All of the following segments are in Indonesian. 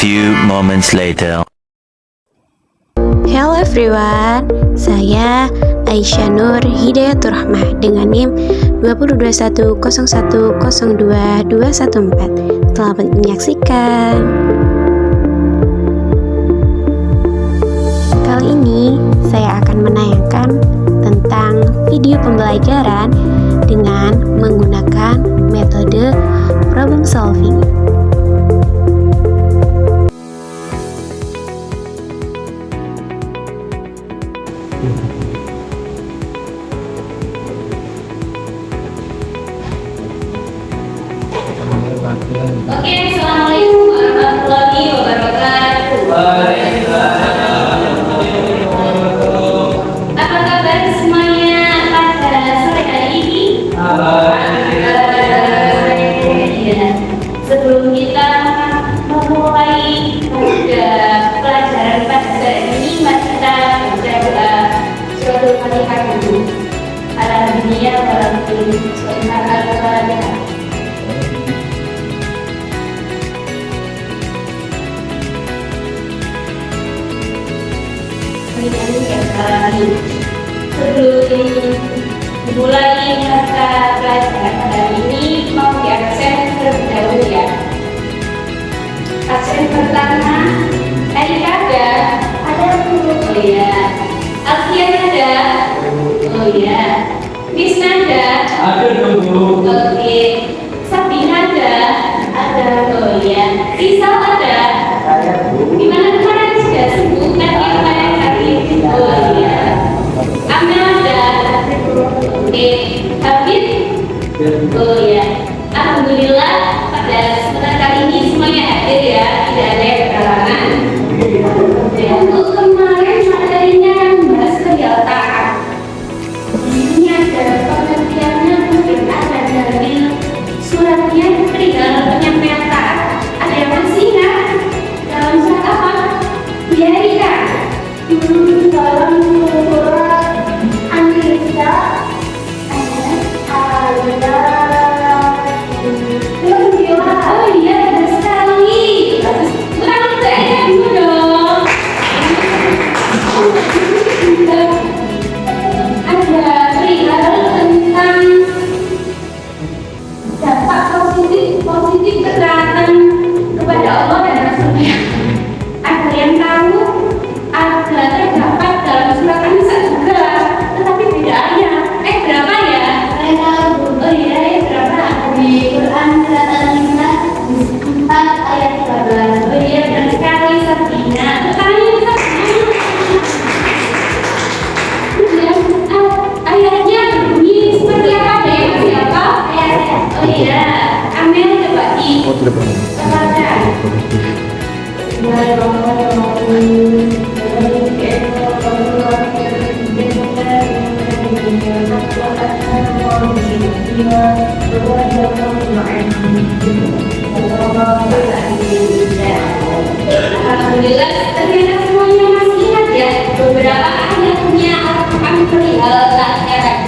few moments later. Hello everyone, saya Aisyah Nur Hidayatur Rahmah dengan NIM 20210102214. Selamat menyaksikan. Kali ini saya akan menayangkan tentang video pembelajaran dengan menggunakan metode problem solving. Oke, assalamualaikum warahmatullahi wabarakatuh. Apa kabar semuanya pada sore hari ini? Ya. Sebelum kita memulai pelajaran pada sore ini, mari kita baca suratul Fatihah dulu. Alhamdulillah warahmatullahi. Sebelum dimulai mata pelajaran hari ini, mau di absen terlebih dahulu ya. Absen pertama, Erika ada? Oh ya. Alfian ada? Oh ya. Krisna ada? Oke. Sabina ada? Oh ya. Rizal ada? Gimana kemarin sudah sembuh kan ya kemarin tadi? Oh iya. Amel ada? Oke. Habib? Oh iya. Alhamdulillah pada kesempatan kali ini semuanya hadir ya, tidak ada yang kehalangan. Untuk kemarin materinya membahas kegiatan. Ini ada pengertiannya, mungkin ada dalil suratnya, perihal penyampaian taat. Ada yang masih ingat? Dalam surat apa? Ya, Rika. Dalam surat An-Nisa oh iya, benar sekali. Kurang saya dulu dong. Ada perihal tentang dampak positif ketaatan kepada Allah dan Rasulnya. Ada yang tahu? Ada terdapat dalam surat An-Nisa juga, tetapi beda ayat. Berapa ya? Saya tahu. Oh iya, berapa? Di Quran surat An-Nisa 4 ayat 13. Oh iya, benar sekali Sabina. Tanya kita ayatnya berbunyi seperti apa deh? Siapa? Oh iya, Amel coba di baca. Alhamdulillah, ternyata semuanya masih ingat ya beberapa ayatnya Al-Quran perihal akhirat.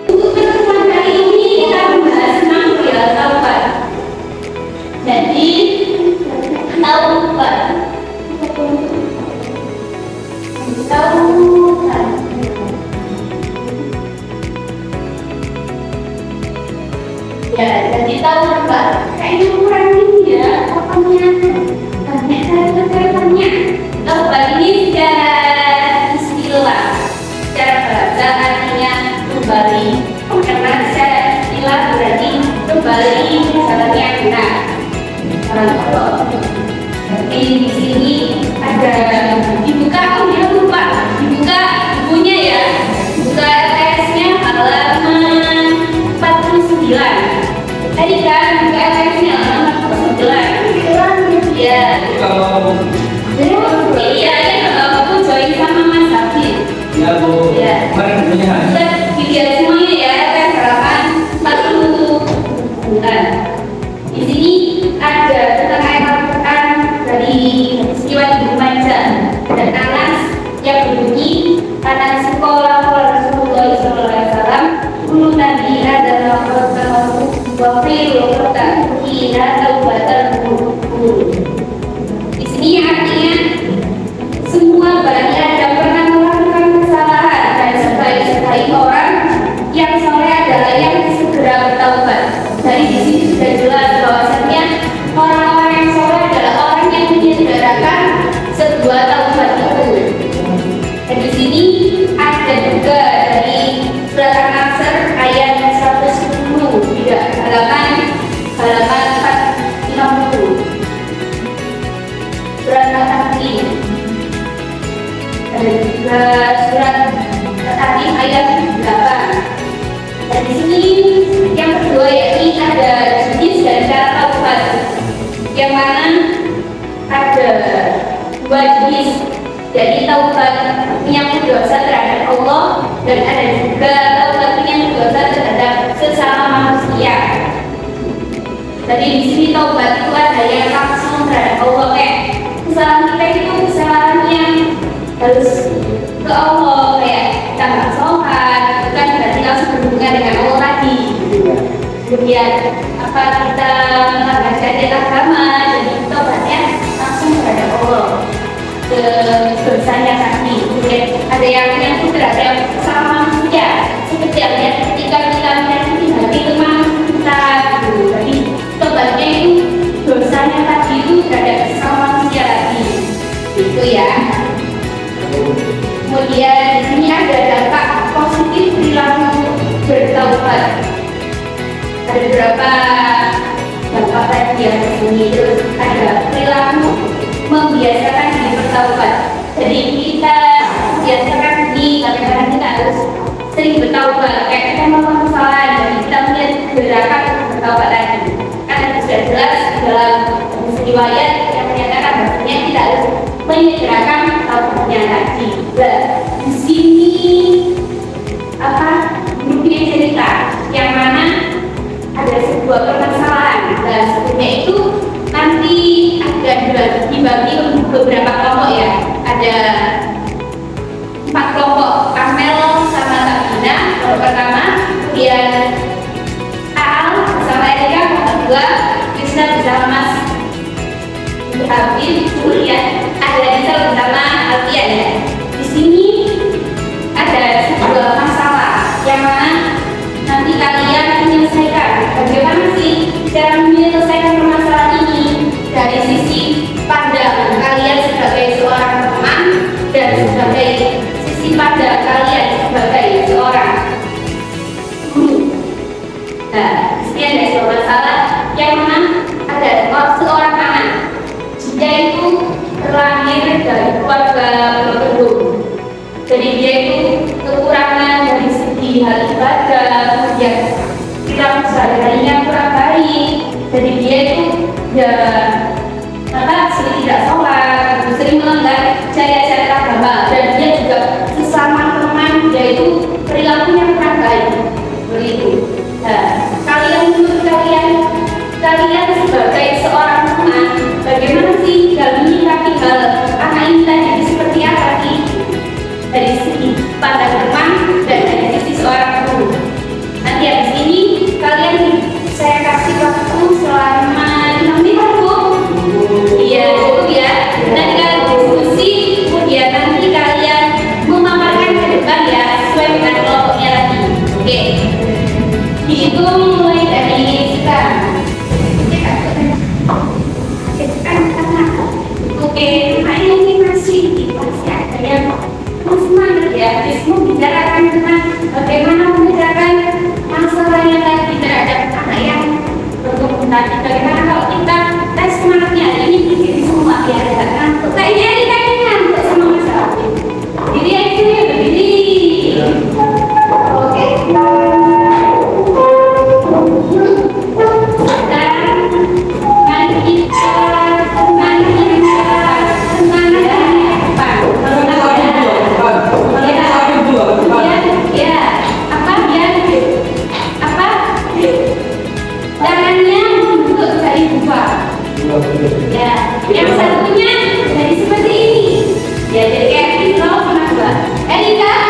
Untuk pertemuan hari ini kita membahas tentang perihal taubat. Jadi taubat. Ya, jadi taubat. Kayaknya kurang ini ya, pokoknya banyak catatan-catatannya. Taubat ini secara istilah, secara bahasa artinya kembali. Karena secara istilah berarti kembali ke jalan yang benar. Jadi di sini ada dibuka, dia lupa dibuka bukunya ya, buka LTS-nya halaman 49. Tadi kan buka LTS-nya halaman 49. Ya. Iya, aku join sama Mas Habib. Ya Bu. Ya. Kemarin punya. Kita dilihat semuanya ya, LTS halaman 49. Di sini ada tentang ayat Al-Quran dari peristiwa di Lumajang dan Anas anak sekolah Rasulullah SAW dulu tadi adalah pertama wakil kota kira kabupaten Bengkulu. Di sini artinya semua bani Adam pernah melakukan kesalahan dan sebaik-baik orang yang soleh adalah yang segera bertaubat. Dari di sini sudah jelas bahwasanya orang-orang yang soleh adalah orang yang menyegerakan sebuah taubat itu. Dan di sini ada juga dari surat An-Nasr ayat 110 tidak halaman 450. Surat Al-Tahrim. Ada juga surat Al-Tahrim ayat 8. Dan di sini yang kedua yakni ada jenis dan cara taubat, yang mana ada dua jenis, jadi taubat menyangkut dosa terhadap Allah dan ada juga taubat menyangkut dosa terhadap sesama manusia. Jadi di sini taubat itu ada yang langsung terhadap Allah, kayak kesalahan kita itu kesalahan yang harus ke Allah, kayak kita nggak sholat, itu kan berarti langsung berhubungan dengan Allah tadi. Kemudian apa kita melanggar syariat agama, jadi taubatnya langsung terhadap Allah ke dosanya tadi. Kemudian ada yang menyangkut terhadap sesama manusia, seperti halnya ketika kita menyakiti hati teman kita, gitu. Jadi taubatnya itu dosanya tadi itu terhadap sesama manusia tadi, gitu ya. Kemudian di sini ada dampak positif perilaku bertaubat. Ada beberapa dampak tadi yang di sini. Terus ada perilaku membiasakan diri bertaubat. Jadi kita biasakan diri, kadang-kadang kita harus sering bertaubat. Kayak kita melakukan kesalahan, jadi kita melihat gerakan bertaubat tadi. Karena sudah jelas dalam riwayat yang menyatakan bahwasanya kita harus menyegerakan taubatnya tadi. Nah, di sini grupnya cerita yang mana ada sebuah permasalahan. Nah, sebetulnya itu nanti ada dibagi beberapa kelompok ya. Ada 4 kelompok, Amel sama Sabina kelompok pertama, kemudian Aal bersama Erika kelompok kedua, Krisna bersama Mas Habib, kemudian ada Rizal bersama Alfian ya. Di sini ada sebuah masalah yang mana nanti kalian menyelesaikan. Bagaimana sih cara menyelesaikan permasalahan ini dari sisi pandang kalian sebagai seorang teman dan sebagai sisi pandang kalian sebagai seorang guru. Nah, di sini ada sebuah masalah yang mana ada seorang anak. Dia itu terlahir dari keluarga berkedung. Jadi dia itu kekurangan dari segi hal ibadah, kemudian perilaku sehari-harinya kurang baik. Jadi dia itu sering tidak sholat, sering melanggar syariat agama, dan dia juga sesama teman dia itu perilakunya kurang baik. Begitu. Nah, menurut kalian sebagai seorang teman, bagaimana sih dalam menyikapi hal anak ini tadi, seperti apa sih dari segi pandang teman dan dari sisi seorang guru? Nanti habis ini kalian saya kasih waktu selama 6 menit Bu. Iya cukup ya. Nanti kalian diskusi, kemudian nanti kalian memaparkan ke depan ya sesuai dengan kelompoknya lagi. Oke. Dihitung mulai dari sekarang. Oke, ini masih ada yang semangat ya. Mau bicarakan tentang bagaimana membicarakan masalah yang tadi terhadap anak yang berkebutuhan tadi. Bagaimana kalau kita tes semangatnya ini bikin semua biar tidak ngantuk. Kayaknya ini ngantuk sama masalah. Jadi itu ya berdiri. Oke. Ya, yang satunya jadi seperti ini. Ya, jadi kayak ini loh, kenapa? Erika,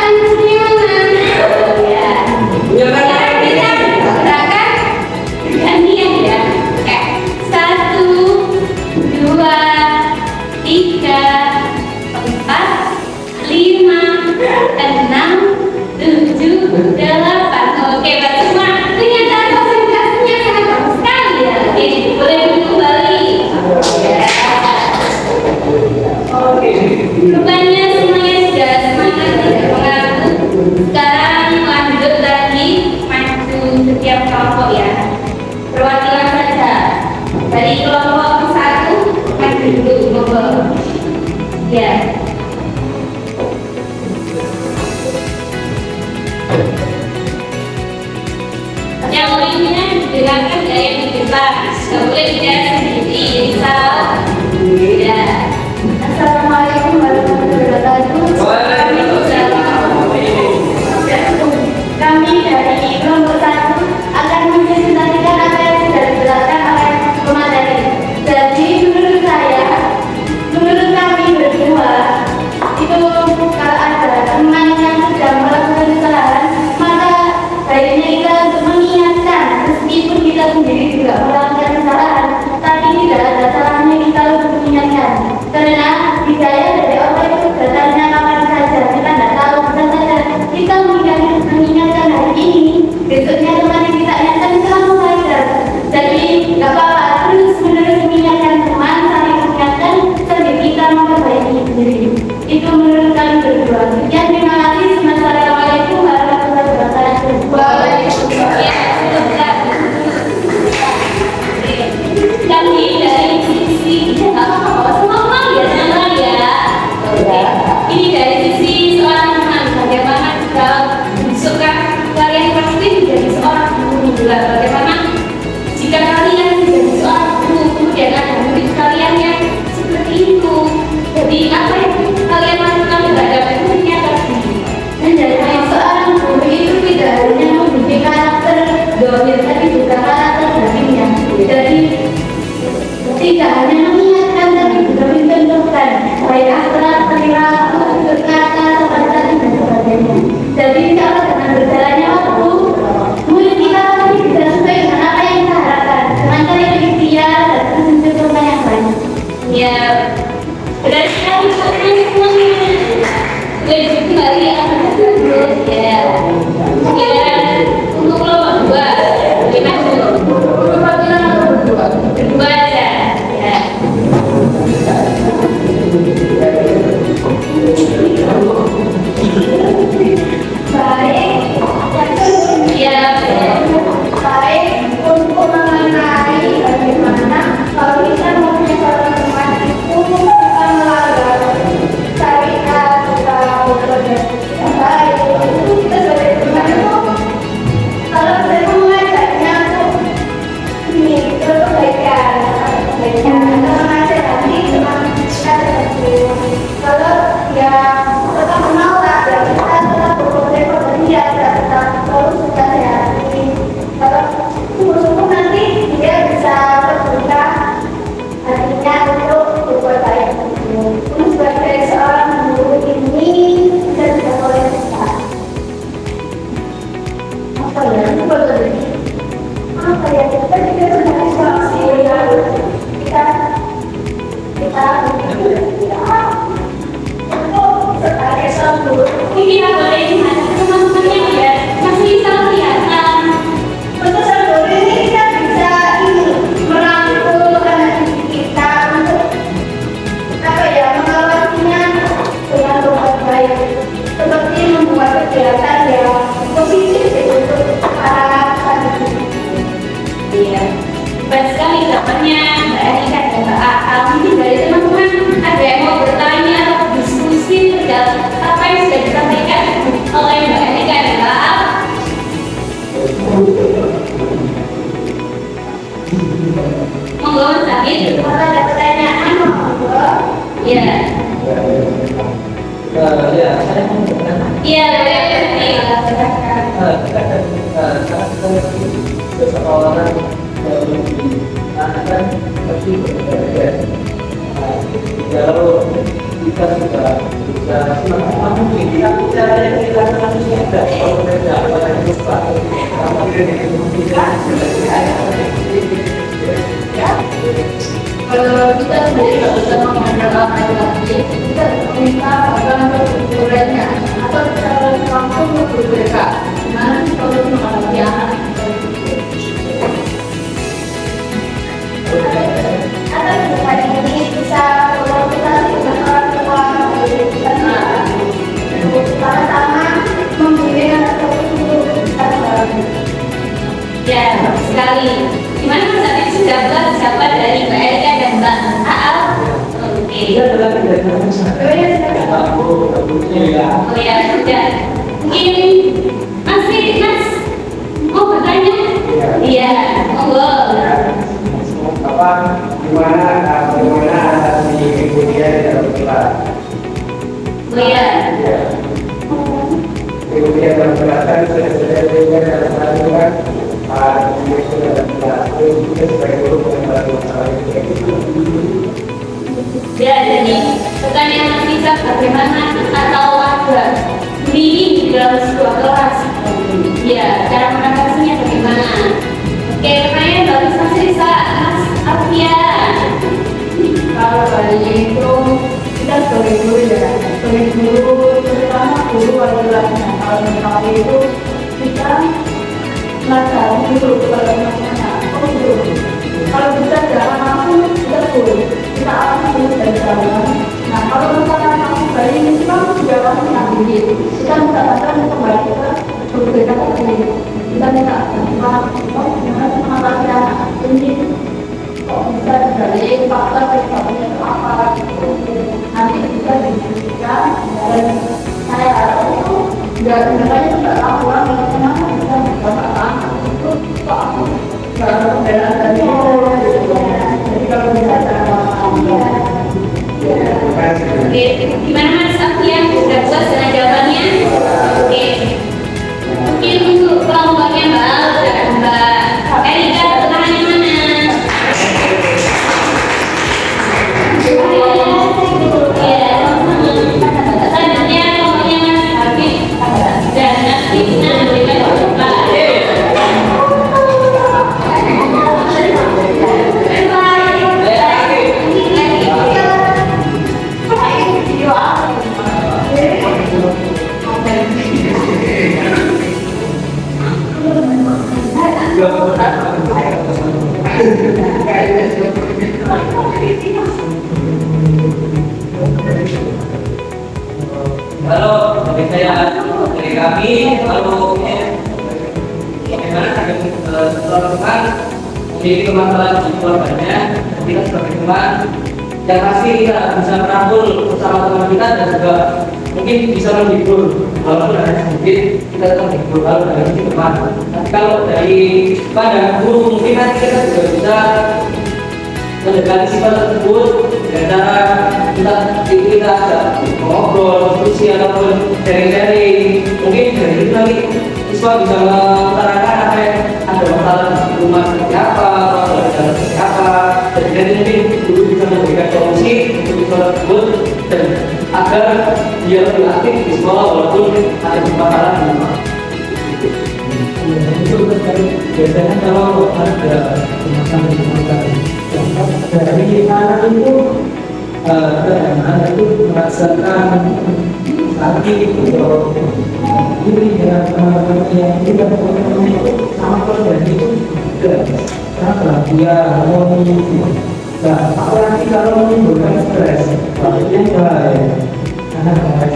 boleh bicara sendiri, misal ya. Assalamualaikum warahmatullahi wabarakatuh. Kami dari kelompok 1 akan mempresentasikan apa yang sudah dijelaskan oleh pemateri. Jadi menurut kami berdua itu kalau ada teman yang sedang melakukan kesalahan, maka baiknya kita untuk mengingatkan meskipun kita sendiri juga melakukan kesalahan, tapi tidak ada salahnya kita untuk mengingatkan. Karena hidayah dari Allah itu datangnya kapan saja, kita tidak tahu, bisa saja kita mengingatkan hari ini, besoknya kemarin kita ingatkan selalu saja. Jadi nggak apa-apa, terus menerus mengingatkan teman, saling mengingatkan sambil kita memperbaiki diri. Itu menurut kami berdua. Sekian, terima kasih. Assalamualaikum warahmatullahi wabarakatuh. Kami dari sisi ini dari sisi seorang teman, bagaimana kita suka kalian pasti menjadi seorang guru juga. Bagaimana jika kalian menjadi seorang guru, kemudian ada murid kalian yang seperti itu, jadi apa yang kalian lakukan terhadap muridnya tadi? Menjadi seorang guru itu tidak hanya memiliki karakter dohir, tapi juga karakter batinnya. Jadi tidak hanya mengingatkan, tapi juga mencontohkan baik akhlak, perilaku, berkata, sopan santun dan sebagainya. Jadi kalau dengan berjalannya waktu, murid kita pasti bisa sesuai dengan apa yang kita harapkan, dengan cara yang ikhtiar dan terus mencontohkan yang banyak. Ya, benar sekali teman-teman. Boleh kembali dulu ya. Untuk kelompok 2, gimana dulu? Berdua aja. Ya. Baik, Ya, baik untuk mengenai bagaimana kalau kita mempunyai seorang teman itu kita melanggar syariat atau yang baik, itu kita sebagai teman itu kalau saya mengajaknya untuk ini kebaikan atau menasehati teman kita tersebut. Kalau dia tetap menolak, ya kita tetap berproses pada dia, tetap terus kita sehati. Kalau sungguh-sungguh nanti dia bisa terbuka hatinya untuk berbuat baik. Ini sebagai seorang guru ini bisa dilakukan kita. Apa ya? Apa ya? Kita juga sebagai seorang guru kita sebagai seorang guru mungkin boleh gimana teman-temannya ya masih bisa kelihatan. untuk seorang guru ini kita bisa ini merangkul anak didik kita untuk apa ya, mengawasinya dengan berbuat baik, seperti membuat kegiatan yang positif untuk para didik. Iya, baik sekali jawabannya Mbak Erika dan Mbak Aa. Mungkin dari teman-teman ada yang mau bertanya atau diskusi terhadap apa yang sudah disampaikan oleh Mbak Erika dan Mbak Aa. Monggo Mas David. Kalau ada pertanyaan, monggo. Iya. Ya, saya mau bertanya. Iya, boleh. Seseorang yang lebih akan pasti berbeda. Kalau kita sudah bisa semaksimal mungkin kita bicara yang kita manusia ada kalau beda apa yang lupa kamu tidak Kalau kita sendiri nggak bisa mengandalkan laki-laki, kita meminta agar berkurangnya atau secara langsung berbeda. Gimana sih kalau menghadapi anak? Atau bukan ini bisa kalau kita dengan orang tua, kita sama-sama memberi anak tersebut Ya, sekali. Gimana Mas David sudah buat siapa dari Mbak Erika dan Mbak Aa? Oke. Dia adalah kegiatan aku ya. Oh ya, sudah. Mungkin Mas mau bertanya? Iya, monggo. bagaimana si kemudian dalam kelas. Oh iya. Kemudian dalam kelasan sudah dalam kelas sudah dalam kelas itu kita sebagai guru mengenal masalah itu. Ya, jadi pertanyaan Mas Isak bagaimana atau ada bullying di dalam sebuah kelas? Ya, cara mengatasinya bagaimana? Oke, pertanyaan bagus Mas Isak, Mas Alfian. Kalau bullying itu kita sebagai guru ya, sebagai guru terutama guru laki-laki. Kalau misalnya itu kita pelajari dulu bagaimana. Oh guru, kalau bisa jangan langsung kita guru, kita alami dulu dari dalam. Nah kalau misalkan kamu bullying itu kan sudah langsung ngambil, kita mendapatkan kembali kita berbeda lagi. Kita minta bantuan, oh gimana mengatasi anak ini? Kok bisa dari faktor penyebabnya itu apa gitu. Nanti bisa dibuktikan dan saya harap itu nggak sebenarnya tidak laporan kalau kenapa bisa berbapak itu kok aku nggak ada pembelaan dari itu. Jadi kalau bisa jangan Oke, gimana Mas Alfian? Sudah puas dengan jawabannya? Oke. Mungkin untuk kelompoknya Mbak Al dan Mbak Erika, tangannya mana? Selanjutnya kelompoknya Mas Habib dan Mas Tisna berikan Pak. Halo, dari kami, lalu bagaimana teman-teman memiliki kemasalah di keluarganya, kita sebagai teman yang pasti kita bisa merangkul bersama teman kita dan juga mungkin bisa menghibur walaupun hanya sedikit kita tetap menghibur kalau dari sisi teman. Tapi kalau dari pada guru mungkin nanti kita juga bisa mendekati sifat tersebut dengan cara kita ngobrol, diskusi ataupun sharing-sharing. Mungkin dari itu nanti siswa bisa mengutarakan apa yang ada masalah di rumah seperti apa, atau di dalam seperti apa. Dan mungkin guru bisa memberikan solusi untuk siswa tersebut dan agar dia lebih aktif di sekolah walaupun ada masalah di rumah. Itu biasanya kalau ada masalah dari anak itu anak itu merasakan sakit atau diri dengan teman-teman yang tidak sama keluarga itu sangat bahagia, harmoni. Nah, apalagi kalau menimbulkan stres, maksudnya baik, anak baik.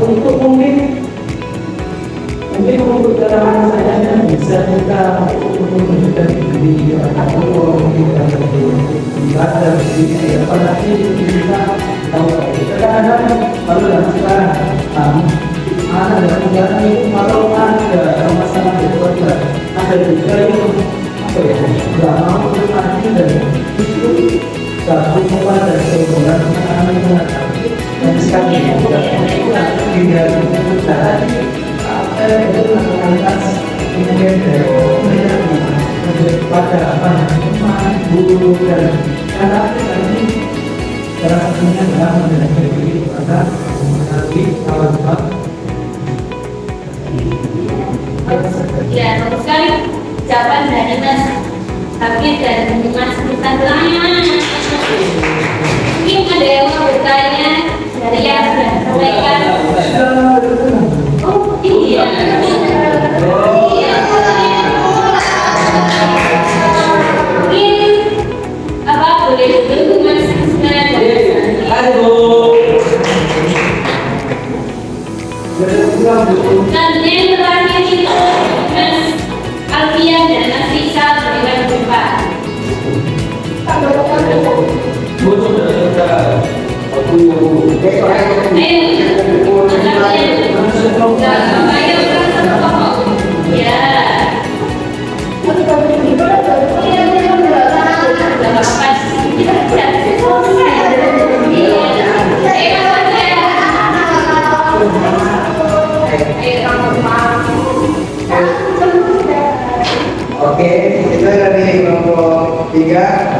Untuk mungkin untuk cara saya bisa kita menunjukkan diri atau kita ibadah diri apalagi kita tahu kadang-kadang baru dalam sekarang anak dan negara itu kalau ada masalah di keluarga ada juga yang apa ya nggak mau berarti dan itu satu kepada sebulan anak-anak dan sekali juga itu dihindari itu kualitas kemudian dari pada apa guru dan anak ini salah satunya adalah mengenai diri pada nanti kawan-kawan. Ya, bagus sekali jawaban dari Mas Habib dan Mas Tisna. Mungkin ada yang mau bertanya dari yang sudah disampaikan. Oh iya. Mungkin apa boleh dulu Mas Tisna dan selanjutnya yang terakhir itu Mas Alfian dan Mas Risa berikan jumpa. itu dari kelompok 3.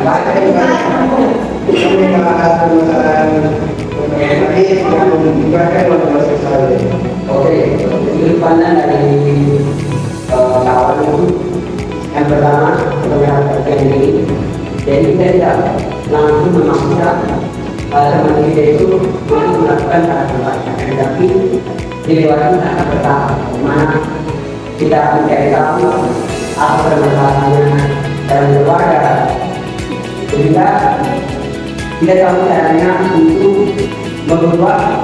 Kami bahas permasalahan tadi yang menggunakan masalah seksual. Oke, sudut pandang dari kawan itu yang pertama tentang terkait ini. Jadi kita tidak langsung memaksa teman kita itu untuk melakukan hal-hal, tapi di luar kita akan bertahap, mana kita mencari tahu apa permasalahannya dalam keluarga, sehingga kita tahu caranya untuk merubah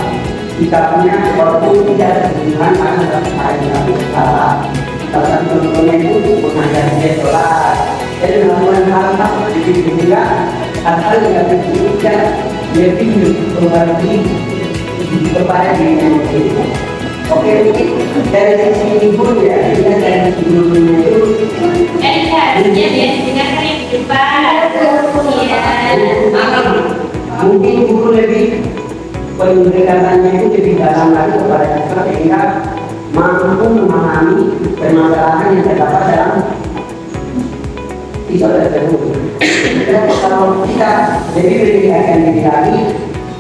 sikapnya walaupun tidak ada hubungan antara hal yang salah. Salah satu contohnya itu mengajar dia sholat, jadi melakukan hal-hal sehingga hal-hal yang tidak lebih mempengaruhi kepada dirinya sendiri. Oke, dari sisi ibu ya, kita dari sisi ibunya itu Harusnya dia dengarkan yang di depan. Iya. mungkin guru lebih pendekatannya itu lebih dalam lagi kepada kita sehingga mampu memahami permasalahan yang terdapat dalam siswa tersebut. Kalau kita lebih mendekatkan diri lagi,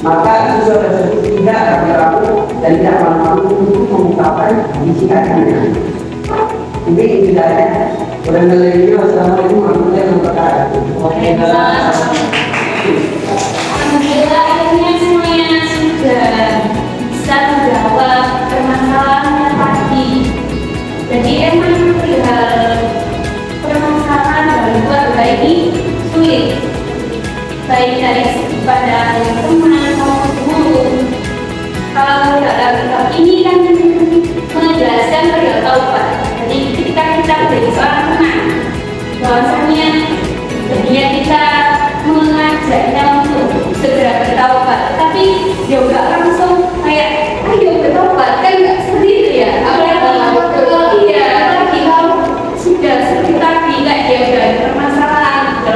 maka siswa tersebut tidak akan ragu dan tidak mampu untuk mengungkapkan isi hatinya. Mungkin itu saja. Wassalamualaikum warahmatullahi wabarakatuh. Alhamdulillah akhirnya semuanya sudah bisa menjawab permasalahan tadi. Jadi emang perihal permasalahan dalam keluarga ini sulit, baik dari segi pandang teman maupun guru. Kalau dalam kitab ini kan menjelaskan perihal taubat. Jadi ketika kita menjadi seorang teman, bahwasanya ketika kita mengajaknya untuk segera bertaubat, tapi dia nggak langsung kayak ayo bertaubat, kan nggak seperti itu ya. Apalagi kalau sudah seperti tadi, kayak dia udah ada permasalahan, udah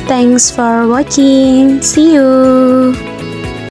Thanks for watching. See you.